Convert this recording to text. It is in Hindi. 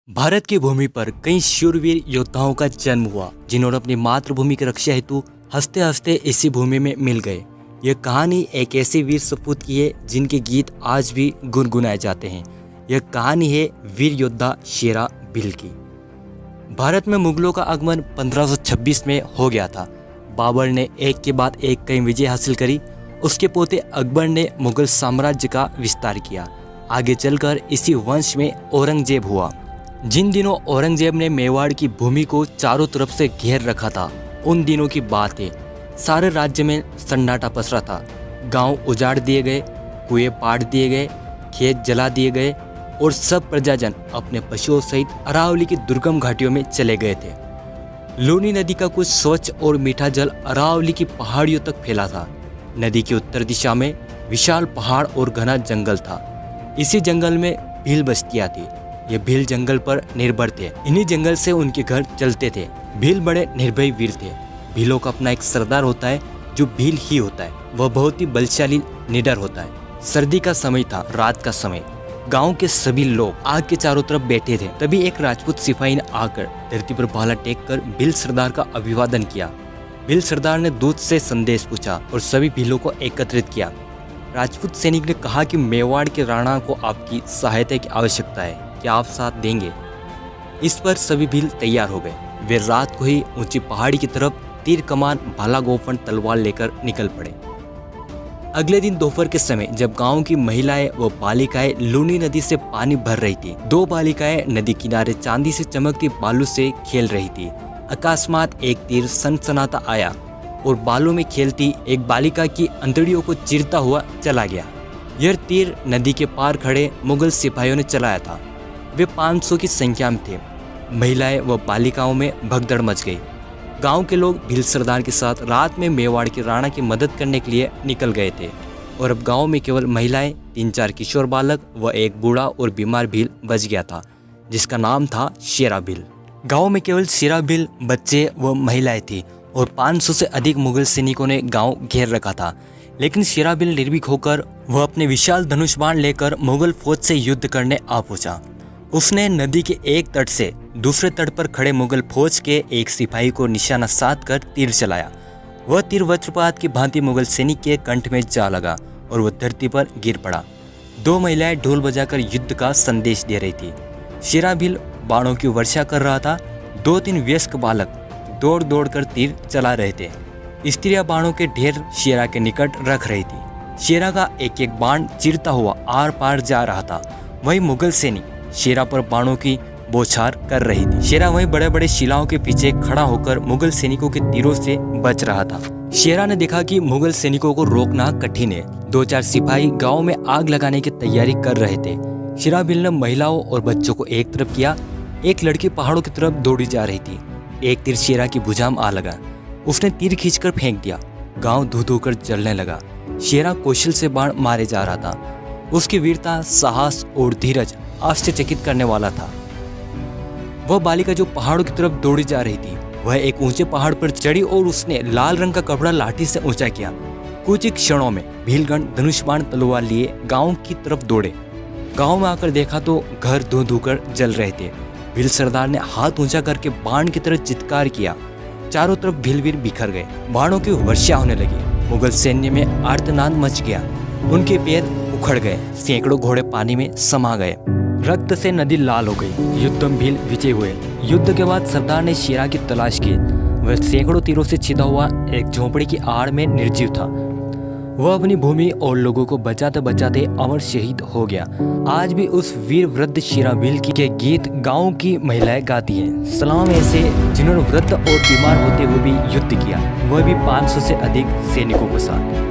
भारत की भूमि पर कई शूरवीर योद्धाओं का जन्म हुआ, जिन्होंने अपनी मातृभूमि की रक्षा हेतु हंसते हंसते इसी भूमि में मिल गए। यह कहानी एक ऐसे वीर सपूत की है जिनके गीत आज भी गुनगुनाए जाते हैं। यह कहानी है वीर योद्धा शेरा भील की। भारत में मुगलों का आगमन 1526 में हो गया था। बाबर ने एक के बाद एक कई विजय हासिल करी। उसके पोते अकबर ने मुगल साम्राज्य का विस्तार किया। आगे चलकर इसी वंश में औरंगजेब हुआ। जिन दिनों औरंगजेब ने मेवाड़ की भूमि को चारों तरफ से घेर रखा था, उन दिनों की बात है। सारे राज्य में सन्नाटा पसरा था। गांव उजाड़ दिए गए, कुएं पाट दिए गए, खेत जला दिए गए और सब प्रजाजन अपने पशुओं सहित अरावली की दुर्गम घाटियों में चले गए थे। लूनी नदी का कुछ स्वच्छ और मीठा जल अरावली की पहाड़ियों तक फैला था। नदी की उत्तर दिशा में विशाल पहाड़ और घना जंगल था। इसी जंगल में भील बस्तियां थी। ये भील जंगल पर निर्भर थे। इन्हीं जंगल से उनके घर चलते थे। भील बड़े निर्भय वीर थे। भीलों का अपना एक सरदार होता है जो भील ही होता है। वह बहुत ही बलशाली निडर होता है। सर्दी का समय था, रात का समय। गांव के सभी लोग आग के चारों तरफ बैठे थे। तभी एक राजपूत सिपाही ने आकर धरती पर भाला टेक कर भील सरदार का अभिवादन किया। भील सरदार ने दूत से संदेश पूछा और सभी भीलों को एकत्रित किया। राजपूत सैनिक ने कहा कि मेवाड़ के राणा को आपकी सहायता की आवश्यकता है, क्या आप साथ देंगे? इस पर सभी भील तैयार हो गए। वे रात को ही ऊंची पहाड़ी की तरफ तीर कमान, भाला, गोफन, तलवार लेकर निकल पड़े। अगले दिन दोपहर के समय जब गांव की महिलाएं व बालिकाएं लूनी नदी से पानी भर रही थी, दो बालिकाएं नदी किनारे चांदी से चमकती बालू से खेल रही थी। अकस्मात एक तीर सनसनाता आया और बालू में खेलती एक बालिका की अंतड़ियों को चीरता हुआ चला गया। यह तीर नदी के पार खड़े मुगल सिपाहियों ने चलाया था। वे 500 की संख्या में थे। महिलाएं व बालिकाओं में भगदड़ मच गई। गांव के लोग भील सरदार के साथ रात में मेवाड़ के राणा की मदद करने के लिए निकल गए थे और अब गांव में केवल महिलाएं, 3-4 किशोर बालक व एक बूढ़ा और बीमार भील बच गया था, जिसका नाम था शेरा भील। गांव में केवल शेरा भील, बच्चे व महिलाएं थी और 500 से अधिक मुगल सैनिकों ने गाँव घेर रखा था। लेकिन शेरा भील निर्भीक होकर वह अपने विशाल धनुष बाण लेकर मुगल फौज से युद्ध करने आ पहुंचा। उसने नदी के एक तट से दूसरे तट पर खड़े मुगल फौज के एक सिपाही को निशाना साध कर तीर चलाया। वह तीर वज्रपात की भांति मुगल सैनिक के कंठ में जा लगा और वह धरती पर गिर पड़ा। दो महिलाएं ढोल बजाकर युद्ध का संदेश दे रही थी। शेरा भील बाणों की वर्षा कर रहा था। 2-3 वयस्क बालक दौड़ दौड़ कर तीर चला रहे थे। स्त्रियां बाणों के ढेर शेरा के निकट रख रही थी। शेरा का एक एक बाण चीरता हुआ आर पार जा रहा था। वही मुगल सैनिक शेरा पर बाणों की बौछार कर रही थी। शेरा वहीं बड़े बड़े शिलाओं के पीछे खड़ा होकर मुगल सैनिकों के तीरों से बच रहा था। शेरा ने देखा कि मुगल सैनिकों को रोकना कठिन है। 2-4 सिपाही गांव में आग लगाने की तैयारी कर रहे थे। शेरा भील ने महिलाओं और बच्चों को एक तरफ किया। एक लड़की पहाड़ों की तरफ दौड़ी जा रही थी। एक तीर शेरा की भुजा में आ लगा। उसने तीर खींचकर फेंक दिया। गांव धू धू कर जलने लगा। शेरा कौशल से बाण मारे जा रहा था। उसकी वीरता, साहस और धीरज आश्चर्यचकित करने वाला था। वह बालिका जो पहाड़ों की तरफ दौड़ी जा रही थी, वह एक ऊंचे पहाड़ पर चढ़ी और उसने लाल रंग का कपड़ा लाठी से ऊंचा किया। कुछ ही क्षणों में भीलगण धनुष बाण तलवार लिए गांव की तरफ दौड़े। गांव में आकर देखा तो घर धू धू कर जल रहे थे। भील सरदार ने हाथ ऊंचा करके बाण की तरफ चित्कार किया। चारों तरफ भीलवीर बिखर गए। बाणों की वर्षा होने लगी। मुगल सैन्य में आर्तनाद मच गया। उनके पैर उखड़ गए। सैकड़ों घोड़े पानी में समा गए। रक्त से नदी लाल हो गई। युद्धम भील विजय हुए। युद्ध के बाद सरदार ने शेरा की तलाश की। वह सैकड़ों तीरों से छिदा हुआ एक झोंपड़ी की आड़ में निर्जीव था। वह अपनी भूमि और लोगों को बचाते बचाते अमर शहीद हो गया। आज भी उस वीर वृद्ध शेरा भील के गीत गांव की महिलाएं गाती हैं। सलाम ऐसे जिन्होंने वृद्ध और बीमार होते हुए भी युद्ध किया, वह भी 500 से अधिक सैनिकों के साथ।